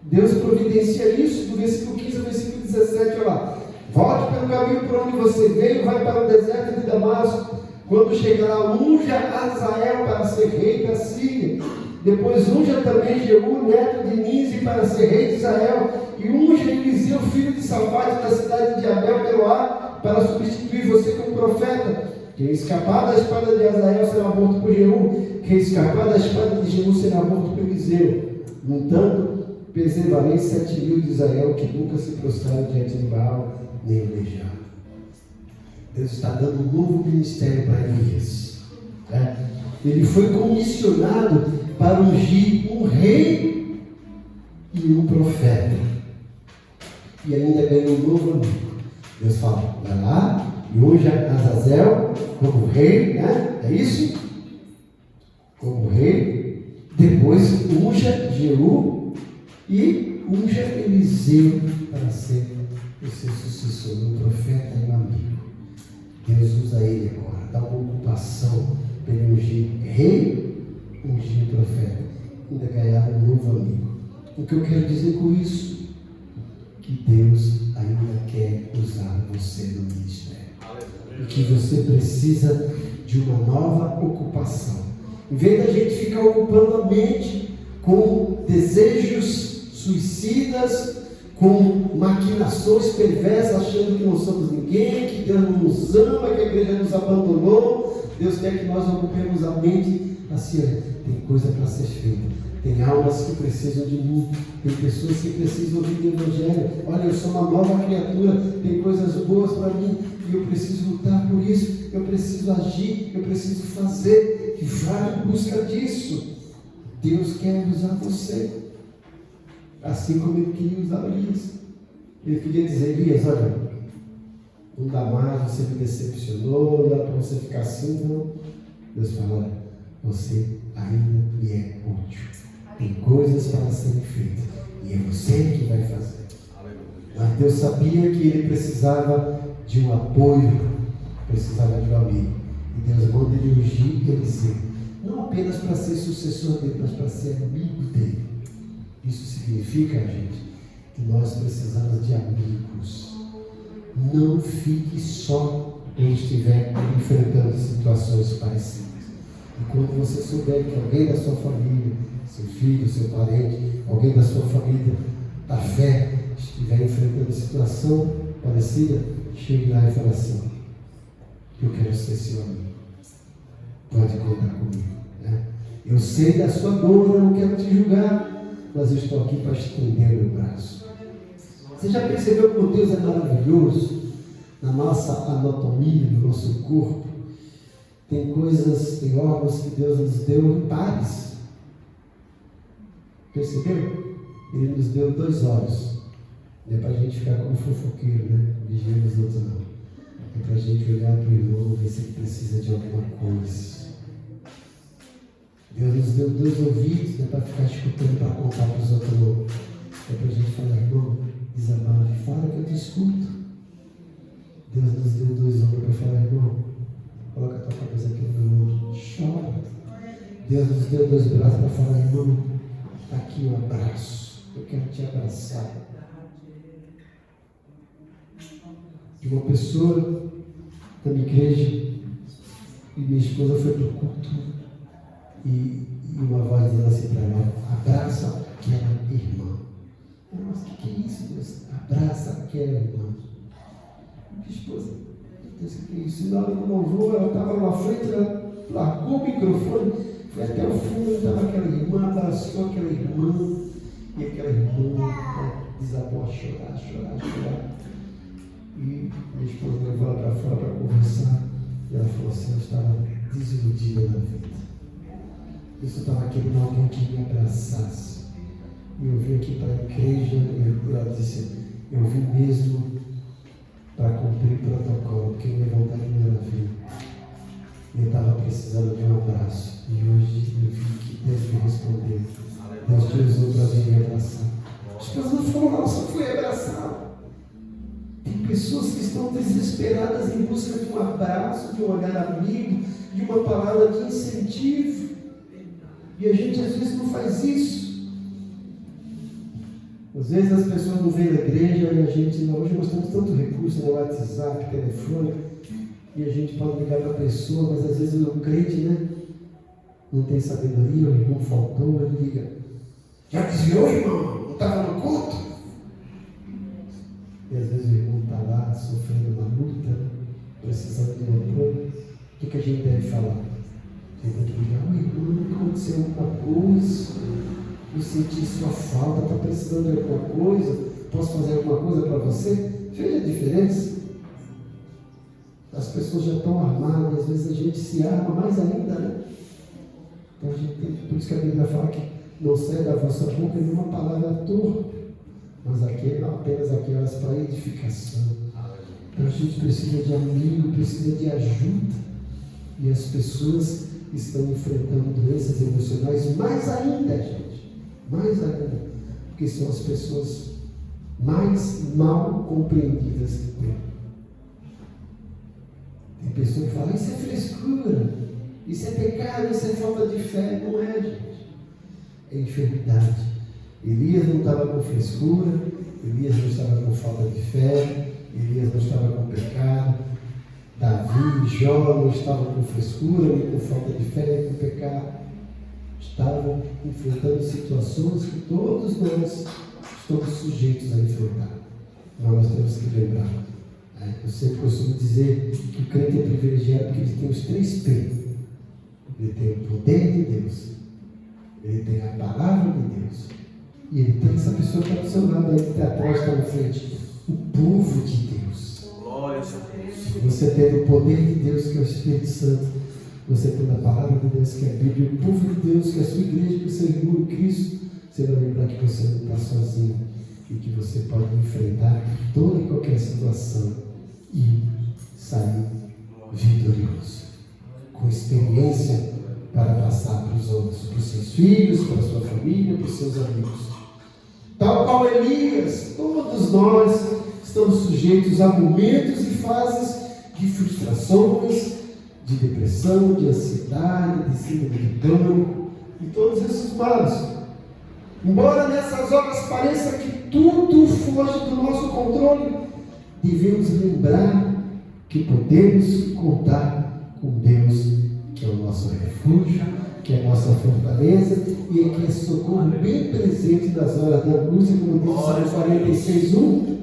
Deus providencia isso, do versículo 15 ao versículo 17, olha lá. Volte pelo caminho por onde você veio, vai para o deserto de Damasco. Quando chegará, unja Azael para ser rei da Síria. Depois unja também Jeú, neto de Nízi, para ser rei de Israel. E unja Eliseu, filho de Safate, da cidade de Abel-Peroá, para substituir você como profeta. Quem escapar da espada de Azael será morto por Jeú. Quem escapar da espada de Jeú será morto por Eliseu. No entanto, preservarei 7.000 de Israel que nunca se prostraram diante de Baal, nem alejaram. Deus está dando um novo ministério para Elias. Ele foi comissionado para ungir um rei e um profeta. E ainda ganhou um novo amigo. Deus fala, vai lá e unja Azazel como rei, né? É isso? Como rei. Depois unja Jeú e unja Eliseu para ser o seu sucessor, um profeta e um amigo. Deus usa ele agora, dá uma ocupação para ele ungir rei, ungir profeta, ainda ganhar um novo amigo. O que eu quero dizer com isso? Que Deus ainda quer usar você no ministério. E que você precisa de uma nova ocupação. Em vez da gente ficar ocupando a mente com desejos suicidas, com maquinações perversas, achando que não somos ninguém, que Deus não nos ama, que a igreja nos abandonou. Deus quer que nós ocupemos a mente assim, tem coisa para ser feita. Tem almas que precisam de mim, tem pessoas que precisam ouvir o Evangelho. Olha, eu sou uma nova criatura, tem coisas boas para mim e eu preciso lutar por isso, eu preciso agir, eu preciso fazer, e vai em busca disso. Deus quer usar você, assim como Ele queria usar Elias. Ele queria dizer, Elias, olha, não dá mais, você me decepcionou, não dá para você ficar assim, não. Deus fala, olha, você ainda me é útil. Tem coisas para serem feitas. E é você que vai fazer. Mas Deus sabia que ele precisava de um apoio, precisava de um amigo. E Deus manda ele ungir Eliseu. Não apenas para ser sucessor dele, mas para ser amigo dele. Isso significa, gente, que nós precisamos de amigos. Não fique só quando estiver enfrentando situações parecidas. E quando você souber que alguém da sua família, seu filho, seu parente, alguém da sua família da fé, estiver enfrentando situação parecida, chegue lá e fale assim, eu quero ser seu amigo. Pode contar comigo. Né? Eu sei da sua dor, eu não quero te julgar, mas eu estou aqui para estender meu braço. Você já percebeu como Deus é maravilhoso na nossa anatomia, no nosso corpo? Tem coisas, tem órgãos que Deus nos deu em pares. Percebeu? Ele nos deu 2 olhos. Não é para a gente ficar como fofoqueiro, né? Vigiando os outros, não. É para a gente olhar para o irmão, ver se ele precisa de alguma coisa. Deus nos deu 2 ouvidos, não é para ficar escutando para contar para os outros, não. É para a gente falar, irmão, desabafe, fala que eu te escuto. Deus nos deu 2 ombros para falar, irmão, coloca a tua cabeça aqui no meu ombro, chora. Deus nos deu 2 braços para falar, irmão, está aqui um abraço, eu quero te abraçar. De uma pessoa da minha igreja, e minha esposa foi para o culto, e uma voz dizendo assim para ela, abraça aquela irmã. Mas o que é isso, Deus? Abraça aquela irmã. Minha esposa, Deus, o que é isso? E na hora do louvor, ela estava lá na frente, ela largou o microfone, foi até o fundo, estava aquela irmã, abraçou aquela irmã, e aquela irmã desabou a chorar. E minha esposa levou ela para fora para conversar, e ela falou assim, eu estava desiludida na vida. Eu só estava querendo alguém que me abraçasse. E eu vim aqui para a igreja, e ela disse, eu vim mesmo para cumprir o protocolo, porque minha vontade não era vir. Eu estava precisando de um abraço. E hoje eu vi que Deus me respondeu. Deus te usou para vir me abraçar. As pessoas não foram, não, só fui abraçado. Tem pessoas que estão desesperadas em busca de um abraço, de um olhar amigo, de uma palavra de incentivo. E a gente às vezes não faz isso. Às vezes as pessoas não vêm na igreja e a gente, hoje nós temos tanto recurso no WhatsApp, telefone, e a gente pode ligar para a pessoa, mas às vezes o crente, né, não tem sabedoria, o irmão faltou, ele liga, já desviou, irmão? Não estava no culto? E às vezes o irmão está lá sofrendo uma luta, precisando de um apoio. O que a gente deve falar? A gente tem que ligar, irmão, aconteceu alguma coisa, eu senti sua falta, está precisando de alguma coisa, posso fazer alguma coisa para você? Veja a diferença. As pessoas já estão armadas, e às vezes a gente se arma mais ainda, né? Então a gente tem, por isso que a Bíblia fala que não sai da vossa boca nenhuma palavra torpe, mas apenas aquelas para edificação. Então a gente precisa de amigo, precisa de ajuda. E as pessoas estão enfrentando doenças emocionais mais ainda, gente. Mais ainda. Porque são as pessoas mais mal compreendidas que tem. Tem pessoa que fala, isso é frescura, isso é pecado, isso é falta de fé. Não é, gente. É enfermidade. Elias não estava com frescura, Elias não estava com falta de fé, Elias não estava com pecado, Davi e Jó não estavam com frescura, nem com falta de fé, nem com pecado. Estavam enfrentando situações que todos nós estamos sujeitos a enfrentar. Mas nós temos que lembrar. Eu sempre costumo dizer que o crente é privilegiado porque ele tem os 3 P. Ele tem o poder de Deus, ele tem a palavra de Deus, e ele tem essa pessoa que está do seu lado aí, que está atrás, está na frente, o povo de Deus. Glória a Deus. Você tem o poder de Deus, que é o Espírito Santo, você tem a palavra de Deus, que é a Bíblia, o povo de Deus, que é a sua igreja, que é o seu irmão em Cristo. Você vai lembrar que você não está sozinho e que você pode enfrentar toda e qualquer situação e sair vitorioso, com experiência para passar para os outros, para os seus filhos, para a sua família, para os seus amigos. Tal qual Elias, todos nós estamos sujeitos a momentos e fases de frustrações, de depressão, de ansiedade, de síndrome de pânico e todos esses males. Embora nessas horas pareça que tudo foge do nosso controle, devemos lembrar que podemos contar com Deus, que é o nosso refúgio, que é a nossa fortaleza e que é socorro bem presente nas horas da angústia, como diz o Salmo 46:1.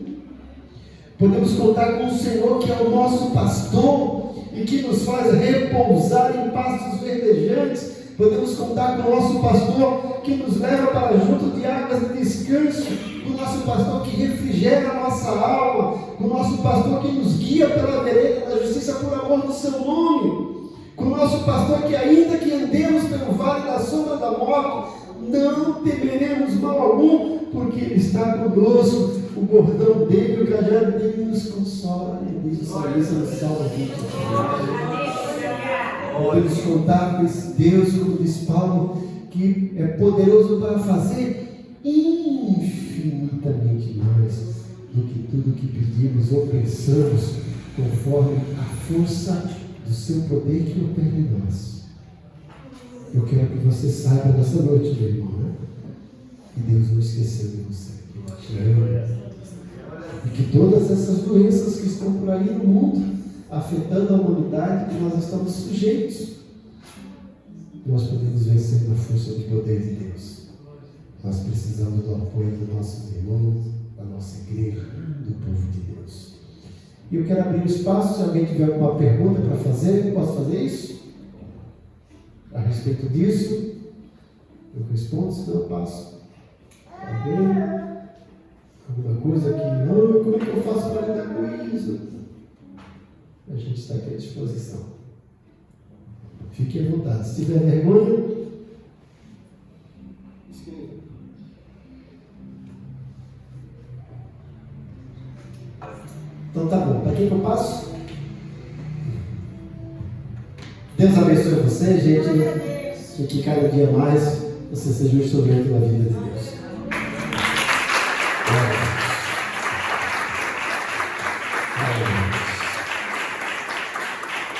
Podemos contar com o Senhor, que é o nosso pastor e que nos faz repousar em pastos verdejantes. Podemos contar com o nosso pastor que nos leva para junto de águas de descanso, com o nosso pastor que refrigera a nossa alma, com o nosso pastor que nos guia pela vereda da justiça por amor do seu nome, com o nosso pastor que, ainda que andemos pelo vale da sombra da morte, não temeremos mal algum, porque ele está conosco. O bordão dele, o cajado dele nos consola. Ele diz o salmista no Salmo 20. Podemos contar com esse Deus, como diz Paulo, que é poderoso para fazer infinitamente mais do que tudo que pedimos ou pensamos, conforme a força do seu poder que opera em nós. Eu quero que você saiba nessa noite, meu irmão, né? Que Deus não esqueceu de você. E que todas essas doenças que estão por aí no mundo, afetando a humanidade, que nós estamos sujeitos, nós podemos vencer na força do poder de Deus. Nós precisamos do apoio dos nossos irmãos, da nossa igreja, do povo de Deus. E eu quero abrir o espaço, se alguém tiver alguma pergunta para fazer, eu posso fazer isso? A respeito disso, eu respondo, senão eu passo. Alguém? Alguma coisa que, como é que eu faço para lidar com isso? A gente está aqui à disposição. Fique à vontade. Se tiver vergonha, escreva. Então tá bom. Para quem que eu passo? Deus abençoe você, gente. E que cada dia mais você seja um instrumento da vida de Deus.